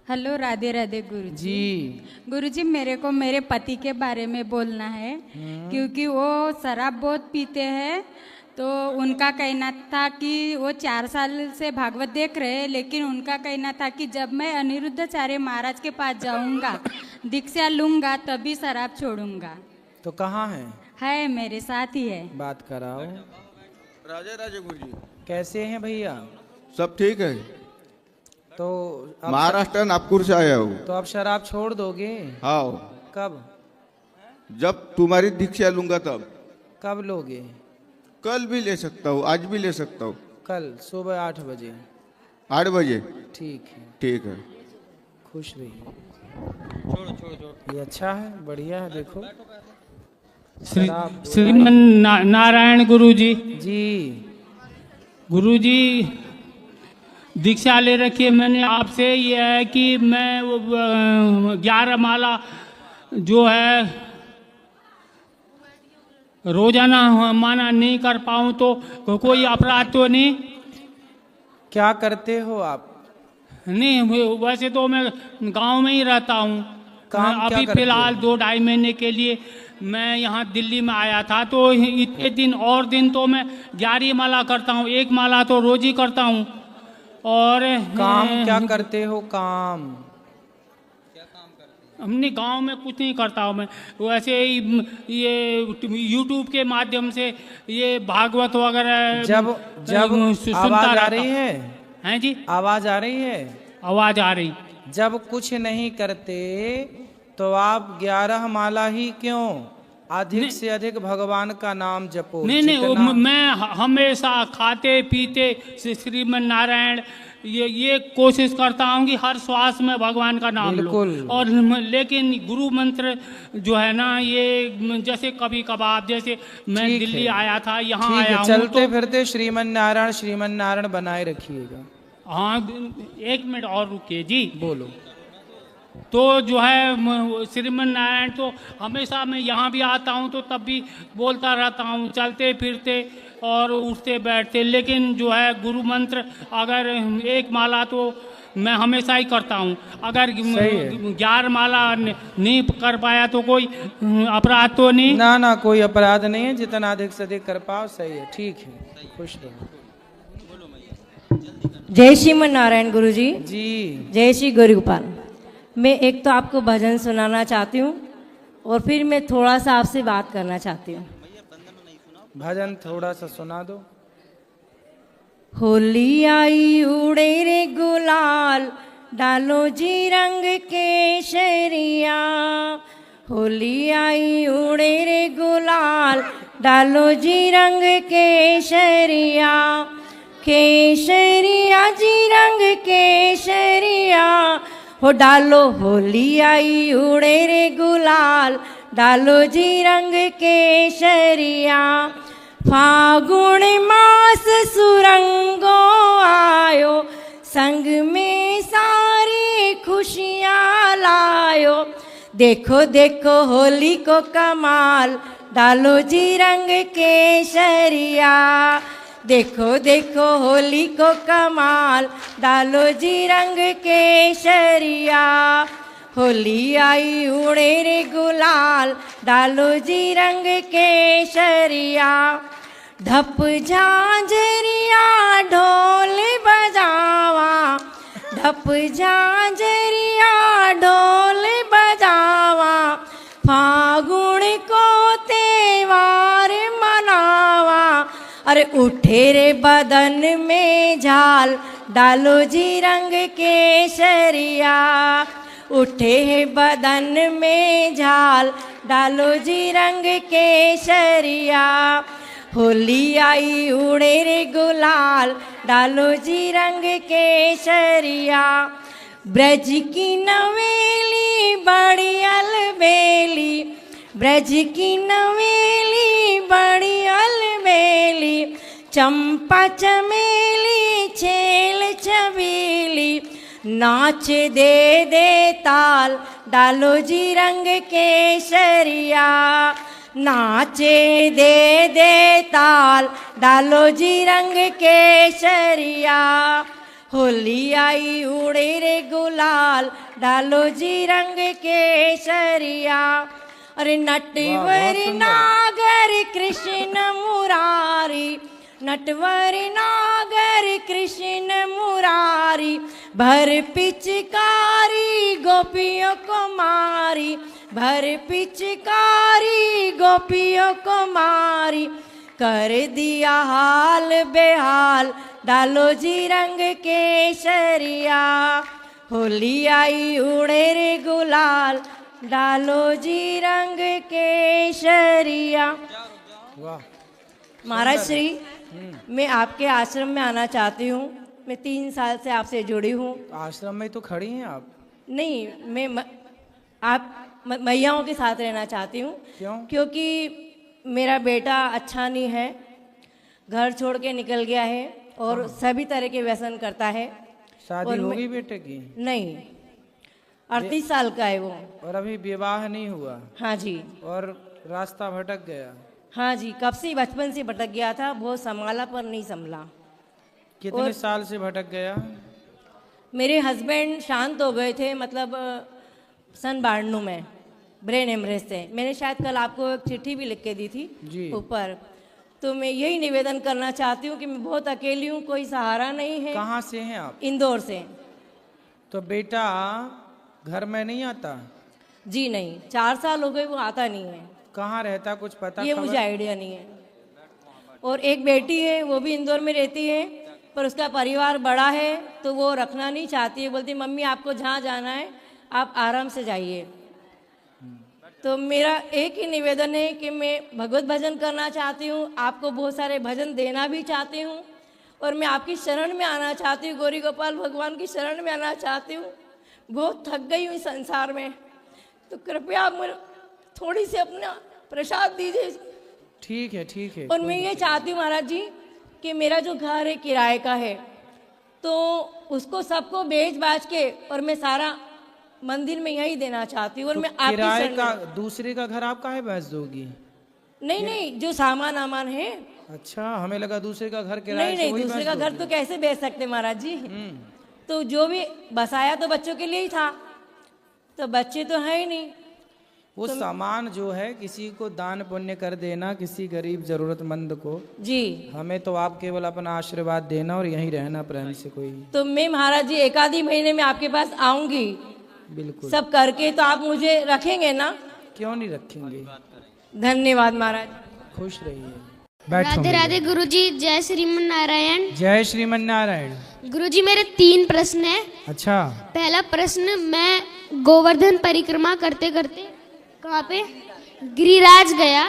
Hello, Radhe Radhe गुरु जी। गुरु जी, मेरे को मेरे पति के बारे में बोलना है क्योंकि वो शराब बहुत पीते हैं। तो उनका कहना था कि वो 4 साल से भागवत देख रहे हैं, लेकिन उनका कहना था कि जब मैं अनिरुद्धाचार्य महाराज के पास जाऊंगा, दीक्षा लूंगा, तभी शराब छोड़ूंगा। तो कहाँ है मेरे साथ ही है। बात कराओ। राजे राजे गुरु जी, कैसे हैं भैया? सब ठीक है। तो अब महाराष्ट्र नागपुर से आया हूँ। तो अब शराब छोड़ दोगे? हाँ, कब? जब तुम्हारी दीक्षा लूंगा तब। कब लोगे? कल भी ले सकता हूँ, आज भी ले सकता हूँ। कल सुबह 8 बजे। 8 बजे। ठीक है, ठीक है। खुश रहिए। छोड़ो। ये अच्छा है, बढ़िया है। देखो शराब श्रीमन नारायण गुरु जी। जी। गुरु जी, दीक्षा ले रखी है मैंने आपसे। ये है कि मैं 11 माला जो है रोजाना माना नहीं कर पाऊँ तो कोई अपराध तो नहीं? क्या करते हो आप? नहीं, वैसे तो मैं गांव में ही रहता हूँ। काम क्या अभी करते फिलहाल हो? 2-2.5 महीने के लिए मैं यहाँ दिल्ली में आया था। तो इतने दिन तो मैं 11 माला करता हूँ, 1 माला तो रोज ही करता हूँ। और काम क्या करते हो? काम हमने गांव में कुछ नहीं करता हूँ मैं। वैसे ही ये YouTube के माध्यम से ये भागवत वगैरह जब सुनता आवाज आ रहता रही हूँ। है? हैं जी? आवाज आ रही है? आवाज आ रही। जब कुछ नहीं करते तो आप 11 माला ही क्यों? अधिक से अधिक भगवान का नाम जपो। नहीं, जितना- मैं हमेशा खाते पीते श्रीमन नारायण ये कोशिश करता हूँ कि हर श्वास में भगवान का नाम लो। बिल्कुल। और लेकिन गुरु मंत्र जो है ना, ये जैसे कभी कभार, जैसे मैं ठीक दिल्ली है। आया था, यहाँ ठीक आया है, हूँ चलते तो फिरते श्रीमन नारायण बनाए रखिएगा। हाँ, 1 मिनट और रुकिए जी। बोलो। तो जो है श्रीमन नारायण तो हमेशा मैं यहाँ भी आता हूँ तो तब भी बोलता रहता हूँ, चलते फिरते और उठते बैठते। लेकिन जो है गुरु मंत्र अगर 1 माला तो मैं हमेशा ही करता हूँ। अगर सही है। 11 माला नहीं कर पाया तो कोई अपराध तो नहीं? ना, कोई अपराध नहीं है। जितना अधिक से अधिक कर पाओ सही है। ठीक है, खुश रहो। जय श्रीमन नारायण गुरु जी। जी। जय श्री गौरीगोपाल। मैं एक तो आपको भजन सुनाना चाहती हूँ और फिर मैं थोड़ा सा आपसे बात करना चाहती हूँ। भजन थोड़ा सा सुना दो। होली आई उड़े रे गुलाल, डालो जी रंग केसरिया। होली आई उड़े रे गुलाल, डालो जी रंग केसरिया। केसरिया जी रंग केसरिया, हो डालो। होली आई उड़े रे गुलाल, डालो जी रंग केसरिया। फागुन मास सुरंगो आयो, संग में सारी खुशियाँ लायो। देखो देखो होली को कमाल, डालो जी रंग केसरिया। देखो देखो होली को कमाल, डालो जी रंग केसरिया। होली आई उड़े रे गुलाल, डालो जी रंग केसरिया। ढप झांझरिया ढोल बजावा, ढप झांझरिया ढोल बजावा। फागुन को त्योहार मनावा, अरे उठे रे बदन में झाल, डालो जी रंग केसरिया। उठे है बदन में झाल, डालो जी रंग केसरिया। होली आई उड़े रे गुलाल, डालो जी रंग केसरिया। ब्रज की नवेली बड़ी अलबेली, ब्रज की नवेली बड़ी अलबेली। चंपा चमेली छेल छबीली, नाच दे ताल, डालो जी रंग केसरिया। नाचे दे ताल, डालो जी रंग केसरिया। होली आई उड़े रे गुलाल, डालो जी रंग केसरिया। अरे नटवर नागर कृष्ण मुरारी, नटवर नागर कृष्ण मुरारी, भर पिचकारी गोपियों को मारी, भर पिचकारी गोपियों को मारी, कर दिया हाल बेहाल, डालो जी रंग केसरिया। होली आई उड़े रे गुलाल, डालो जी रंग केसरिया। वाह, महाराज श्री, मैं आपके आश्रम में आना चाहती हूँ। मैं 3 साल से आपसे जुड़ी हूँ। आश्रम में तो खड़ी हैं आप। नहीं, मैं आप मैयाओं के साथ रहना चाहती हूँ। क्यों? क्योंकि मेरा बेटा अच्छा नहीं है, घर छोड़ के निकल गया है और सभी तरह के व्यसन करता है। शादी और हो मैं- गई बेटे की? नहीं, 38 साल का है वो। और अभी विवाह नहीं हुआ हाँ जी, और रास्ता भटक गया? हाँ जी, कब से बचपन से भटक गया था, बहुत संभाला पर नहीं संभला। कितने साल से भटक गया? मेरे हस्बैंड शांत हो गए थे, मतलब सन 92 में ब्रेन हेमरेज से। मैंने शायद कल आपको एक चिट्ठी भी लिख के दी थी जी। ऊपर। तो मैं यही निवेदन करना चाहती हूँ कि मैं बहुत अकेली हूँ, कोई सहारा नहीं है। कहाँ से हैं आप? इंदौर से। तो बेटा घर में नहीं आता? जी नहीं, 4 साल हो गए वो आता नहीं है। कहाँ रहता, कुछ पता ये खबर? मुझे आइडिया नहीं है। और एक बेटी है, वो भी इंदौर में रहती है, पर उसका परिवार बड़ा है तो वो रखना नहीं चाहती है। बोलती मम्मी आपको जहाँ जाना है आप आराम से जाइए। तो मेरा एक ही निवेदन है कि मैं भगवत भजन करना चाहती हूँ, आपको बहुत सारे भजन देना भी चाहती हूँ, और मैं आपकी शरण में आना चाहती हूँ, गौरी गोपाल भगवान की शरण में आना चाहती हूँ। बहुत थक गई हूँ इस संसार में, तो कृपया आप मुझे थोड़ी सी अपना प्रसाद दीजिए। ठीक है, ठीक है। और मैं ये चाहती हूँ महाराज जी कि मेरा जो घर है किराए का है, तो उसको सबको बेच बाच के और मैं सारा मंदिर में यही देना चाहती हूँ। और तो मैं आपकी किराए शरण का में- दूसरे का घर आप काहे बेच दोगी? नहीं, जो सामान आमान है। अच्छा, हमें लगा दूसरे का घर किराए नहीं से नहीं, वही दूसरे बेच का घर दोगी। तो कैसे बेच सकते महाराज जी। तो जो भी बसाया तो बच्चों के लिए ही था, तो बच्चे तो है ही नहीं। वो सामान जो है किसी को दान पुण्य कर देना, किसी गरीब जरूरतमंद को। जी, हमें तो आप केवल अपना आशीर्वाद देना और यहीं रहना प्रेम से। कोई तो मैं महाराज जी 1 आध महीने में आपके पास आऊंगी, बिल्कुल। सब करके। तो आप मुझे रखेंगे ना? क्यों नहीं रखेंगे? धन्यवाद महाराज। खुश रहिए। बैठो। राधे राधे गुरुजी, जय श्रीमन नारायण। जय श्रीमन नारायण। गुरुजी मेरे 3 प्रश्न हैं। अच्छा, पहला प्रश्न, मैं गोवर्धन परिक्रमा करते करते कहाँ पे गिरिराज गया,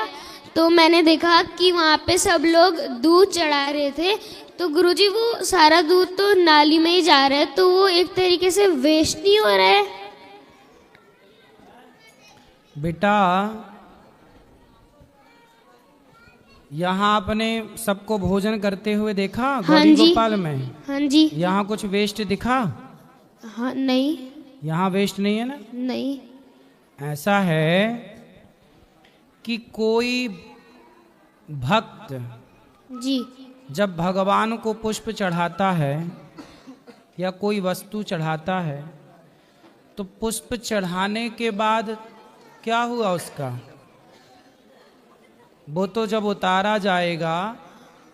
तो मैंने देखा कि वहाँ पे सब लोग दूध चढ़ा रहे थे। तो गुरुजी वो सारा दूध तो नाली में ही जा रहा है, तो वो एक तरीके से वेस्ट नहीं हो रहा है? बेटा यहाँ आपने सबको भोजन करते हुए देखा हाँ गौरी जी। गोपाल में? हाँ जी। यहाँ कुछ वेस्ट दिखा? हाँ नहीं। यहाँ वेस्ट नहीं है ना? नहीं। ऐसा है कि कोई भक्त जी। जब भगवान को पुष्प चढ़ाता है या कोई वस्तु चढ़ाता है, तो पुष्प चढ़ाने के बाद क्या हुआ उसका? वो तो जब उतारा जाएगा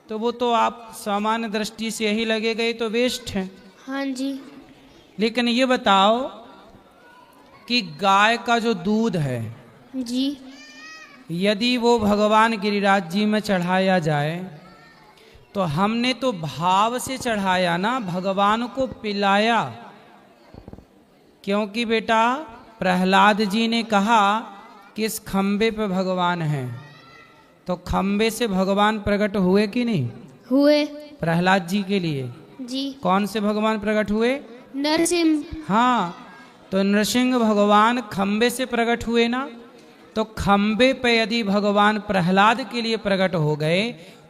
तो वो तो आप सामान्य दृष्टि से यही लगेगा ये तो वेस्ट है। हाँ जी। लेकिन ये बताओ कि गाय का जो दूध है, जी। यदि वो भगवान गिरिराज जी में चढ़ाया जाए तो हमने तो भाव से चढ़ाया ना, भगवान को पिलाया। क्योंकि बेटा प्रहलाद जी ने कहा कि इस खंबे पे भगवान है, तो खंबे से भगवान प्रकट हुए कि नहीं? हुए। प्रहलाद जी के लिए जी। कौन से भगवान प्रकट हुए? नरसिंह। हाँ, तो नरसिंह भगवान खंबे से प्रकट हुए ना। तो खंबे पे यदि भगवान प्रहलाद के लिए प्रकट हो गए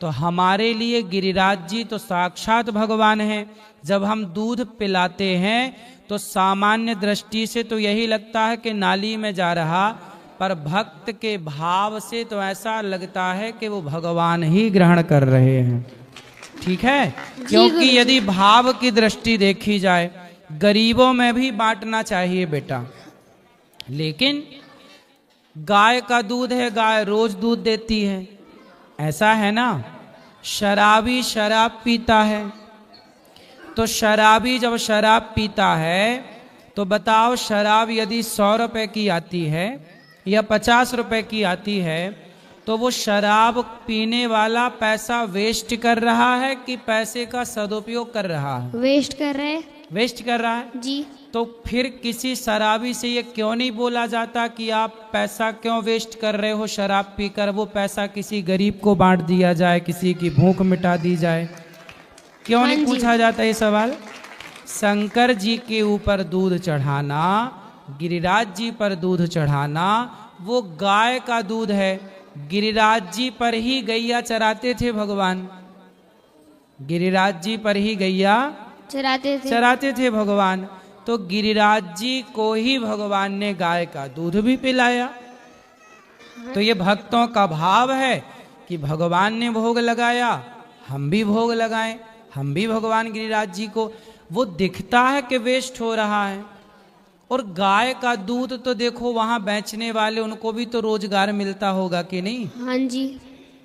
तो हमारे लिए गिरिराज जी तो साक्षात भगवान हैं। जब हम दूध पिलाते हैं तो सामान्य दृष्टि से तो यही लगता है कि नाली में जा रहा, पर भक्त के भाव से तो ऐसा लगता है कि वो भगवान ही ग्रहण कर रहे हैं। ठीक है, क्योंकि यदि भाव की दृष्टि देखी जाए गरीबों में भी बांटना चाहिए बेटा। लेकिन गाय का दूध है, गाय रोज दूध देती है, ऐसा है ना। शराबी शराब पीता है, तो शराबी जब शराब पीता है तो बताओ, शराब यदि 100 रुपए की आती है या 50 रुपए की आती है, तो वो शराब पीने वाला पैसा वेस्ट कर रहा है कि पैसे का सदुपयोग कर रहा है? वेस्ट कर रहे हैं। वेस्ट कर रहा है जी। तो फिर किसी शराबी से ये क्यों नहीं बोला जाता कि आप पैसा क्यों वेस्ट कर रहे हो शराब पीकर? वो पैसा किसी गरीब को बांट दिया जाए, किसी की भूख मिटा दी जाए। क्यों हाँ नहीं जी। पूछा जाता ये सवाल? शंकर जी के ऊपर दूध चढ़ाना, गिरिराज जी पर दूध चढ़ाना, वो गाय का दूध है। गिरिराज जी पर ही गैया चराते थे भगवान, गिरिराज जी पर ही गैया चराते थे भगवान। तो गिरिराज जी को ही भगवान ने गाय का दूध भी पिलाया। तो ये भक्तों का भाव है कि भगवान ने भोग लगाया, हम भी भोग लगाएं, हम भी भगवान गिरिराज जी को। वो दिखता है कि वेस्ट हो रहा है। और गाय का दूध तो देखो वहां बेचने वाले, उनको भी तो रोजगार मिलता होगा कि नहीं? हाँ जी।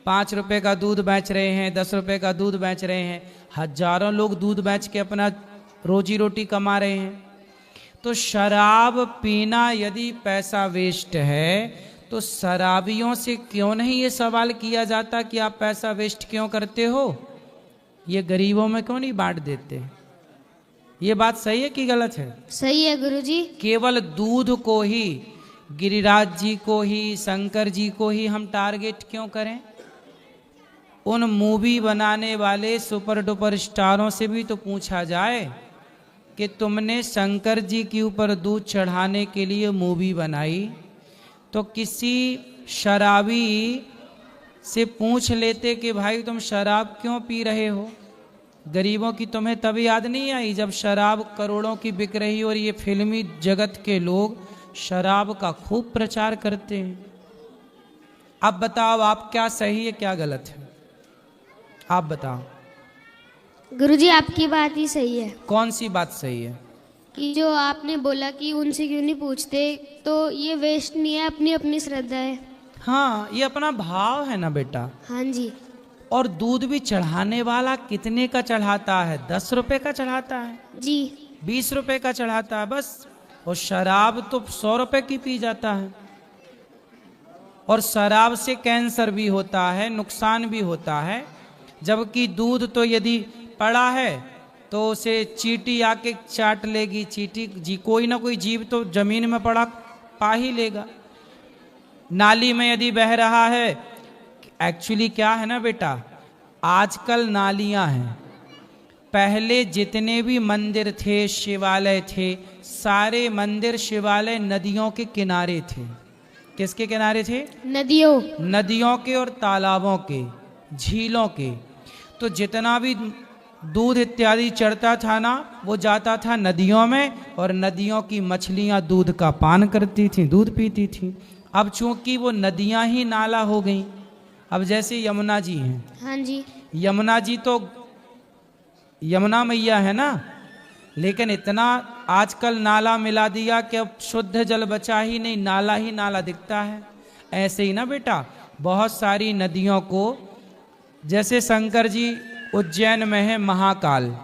5 रुपए का दूध बेच रहे हैं, 10 रुपए का दूध बेच रहे हैं, हजारों लोग दूध बेच के अपना रोजी रोटी कमा रहे हैं। तो शराब पीना यदि पैसा वेस्ट है, तो शराबियों से क्यों नहीं ये सवाल किया जाता कि आप पैसा वेस्ट क्यों करते हो? ये गरीबों में क्यों नहीं बांट देते? ये बात सही है कि गलत है? सही है गुरुजी। केवल दूध को ही, गिरिराज जी को ही, शंकर जी को ही हम टारगेट क्यों करें? उन मूवी बनाने वाले सुपर डुपर स्टारों से भी तो पूछा जाए कि तुमने शंकर जी के ऊपर दूध चढ़ाने के लिए मूवी बनाई, तो किसी शराबी से पूछ लेते कि भाई तुम शराब क्यों पी रहे हो? गरीबों की तुम्हें तब याद नहीं आई जब शराब करोड़ों की बिक रही और ये फिल्मी जगत के लोग शराब का खूब प्रचार करते हैं। अब बताओ आप क्या सही है क्या गलत है? आप बताओ। गुरुजी आपकी बात ही सही है। कौन सी बात सही है? कि जो आपने बोला कि उनसे क्यों नहीं पूछते, तो ये वेस्ट नहीं है, अपनी अपनी श्रद्धा है। हाँ, ये अपना भाव है ना बेटा। हाँ जी। और दूध भी चढ़ाने वाला कितने का चढ़ाता है? 10 रुपए का चढ़ाता है जी। 20 रुपए का चढ़ाता है बस। और शराब तो 100 रुपए की पी जाता है। और शराब से कैंसर भी होता है, नुकसान भी होता है। जबकि दूध तो यदि पड़ा है तो उसे चींटी आके चाट लेगी। चींटी जी, कोई ना कोई जीव तो जमीन में पड़ा पा ही लेगा। नाली में यदि बह रहा है, एक्चुअली क्या है ना बेटा, आजकल नालियां हैं। पहले जितने भी मंदिर थे, शिवालय थे, सारे मंदिर शिवालय नदियों के किनारे थे। किसके किनारे थे? नदियों के और तालाबों के, झीलों के। तो जितना भी दूध इत्यादि चढ़ता था ना, वो जाता था नदियों में, और नदियों की मछलियां दूध का पान करती थी, दूध पीती थी। अब चूंकि वो नदियां ही नाला हो गई। अब जैसे यमुना जी हैं। हाँ जी। यमुना जी तो यमुना मैया है ना, लेकिन इतना आजकल नाला मिला दिया कि अब शुद्ध जल बचा ही नहीं, नाला ही नाला दिखता है। ऐसे ही ना बेटा, बहुत सारी नदियों को, जैसे शंकर जी उज्जैन में है महाकाल,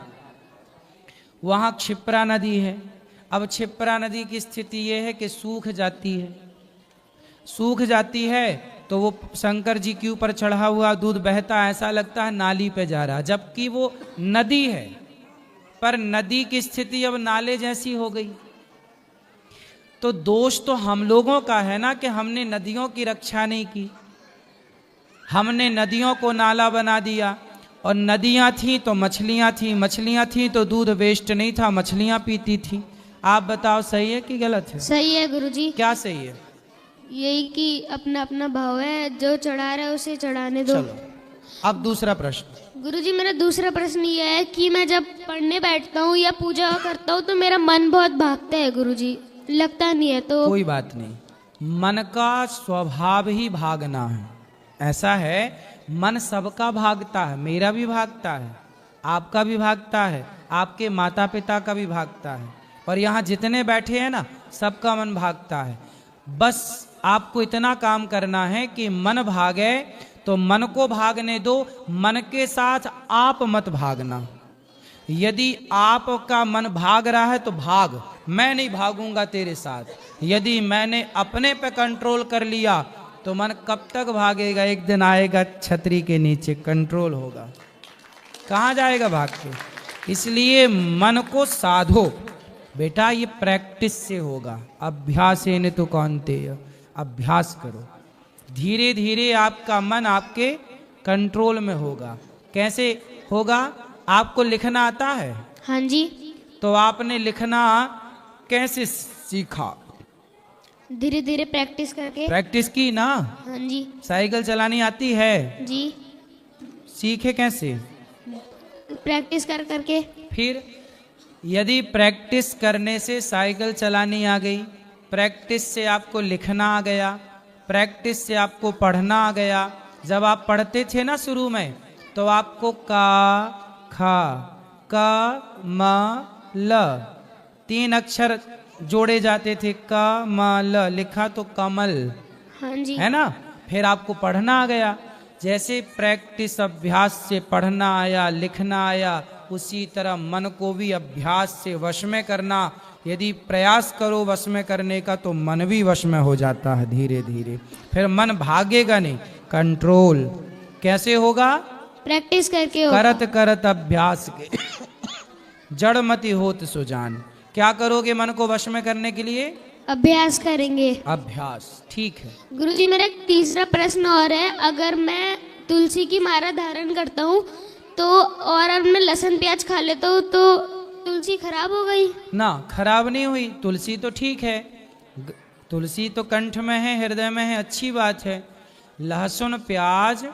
वहाँ क्षिप्रा नदी है। अब क्षिप्रा नदी की स्थिति ये है कि सूख जाती है। सूख जाती है तो वो शंकर जी के ऊपर चढ़ा हुआ दूध बहता है, ऐसा लगता है नाली पे जा रहा, जबकि वो नदी है। पर नदी की स्थिति अब नाले जैसी हो गई। तो दोष तो हम लोगों का है ना कि हमने नदियों की रक्षा नहीं की। हमने नदियों को नाला बना दिया, और नदियां थी तो मछलियां थी, मछलियां थी तो दूध वेस्ट नहीं था, मछलियां पीती थी। आप बताओ सही है कि गलत है? सही है गुरुजी। क्या सही है? यही कि अपना अपना भाव है, जो चढ़ा रहा है उसे चढ़ाने दो। चलो अब दूसरा प्रश्न। गुरुजी मेरा दूसरा प्रश्न ये है कि मैं जब पढ़ने बैठता हूँ या पूजा करता हूँ तो मेरा मन बहुत भागता है गुरुजी, लगता नहीं है। तो कोई बात नहीं, मन का स्वभाव ही भागना है। ऐसा है, मन सबका भागता है, मेरा भी भागता है। आपका भी भागता है, आपके माता पिता का भी भागता है, और यहाँ जितने बैठे हैं ना सबका मन भागता है। बस आपको इतना काम करना है कि मन भागे तो मन को भागने दो, मन के साथ आप मत भागना। यदि आपका मन भाग रहा है तो भाग, मैं नहीं भागूंगा तेरे साथ। यदि मैंने अपने पे कंट्रोल कर लिया तो मन कब तक भागेगा? एक दिन आएगा छतरी के नीचे, कंट्रोल होगा, कहाँ जाएगा भाग के? इसलिए मन को साधो बेटा, ये प्रैक्टिस से होगा। अभ्यासेन तु कौन्तेय, अभ्यास करो, धीरे धीरे आपका मन आपके कंट्रोल में होगा। कैसे होगा? आपको लिखना आता है? हाँ जी। तो आपने लिखना कैसे सीखा? धीरे धीरे प्रैक्टिस करके। प्रैक्टिस की ना? हाँ जी। साइकिल चलानी आती है? जी। सीखे कैसे? प्रैक्टिस कर करके। फिर यदि प्रैक्टिस करने से साइकिल चलानी आ गई, प्रैक्टिस से आपको लिखना आ गया, प्रैक्टिस से आपको पढ़ना आ गया। जब आप पढ़ते थे ना शुरू में, तो आपको का खा क म ल 3 अक्षर जोड़े जाते थे, क म ल, लिखा तो कमल, हाँ जी। है ना? फिर आपको पढ़ना आ गया। जैसे प्रैक्टिस अभ्यास से पढ़ना आया, लिखना आया, उसी तरह मन को भी अभ्यास से वश में करना। यदि प्रयास करो वश में करने का तो मन भी वश में हो जाता है धीरे धीरे। फिर मन भागेगा नहीं, कंट्रोल कैसे होगा? प्रैक्टिस करके होगा। करत करत अभ्यास के जड़ मति होत सुजान। क्या करोगे मन को वश में करने के लिए? अभ्यास करेंगे। अभ्यास, ठीक है। गुरुजी, मेरा एक तीसरा प्रश्न और है। अगर मैं तुलसी की माला धारण करता हूँ तो, और अब मैं लहसुन प्याज खा लेता हूँ तो तुलसी खराब हो गई? ना, खराब नहीं हुई, तुलसी तो ठीक है। तुलसी तो कंठ में है, हृदय में है, अच्छी बात है। लहसुन प्याज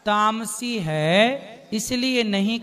तामसी है, इसलिए नहीं